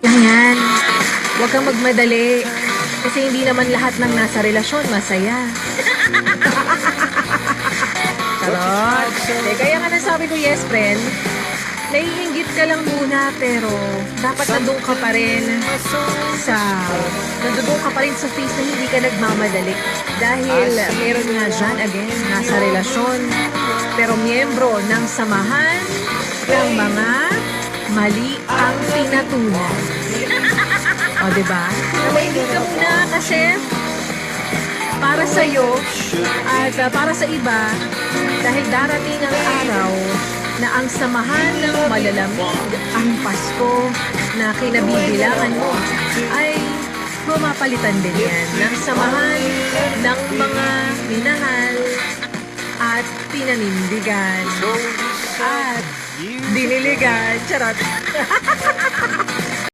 Yan. Huwag kang magmadali. Kasi hindi naman lahat ng nasa relasyon masaya. Charot. Kaya nga nasabi ko, yes, friend. Naiinggit ka lang muna, pero dapat nandun ka pa rin sa face na hindi ka nagmamadali. Dahil meron nga dyan, again, nasa relasyon, pero miyembro ng samahan ng mga mali ang pinatunan. O, diba? Namainggit ka muna kasi para sa'yo at para sa iba, dahil darating ang araw na ang samahan ng malalamig ang Pasko na kinabibilangan mo ay mamapalitan din yan ng samahan ng mga minahal at pinanindigan at diniligan. Charot!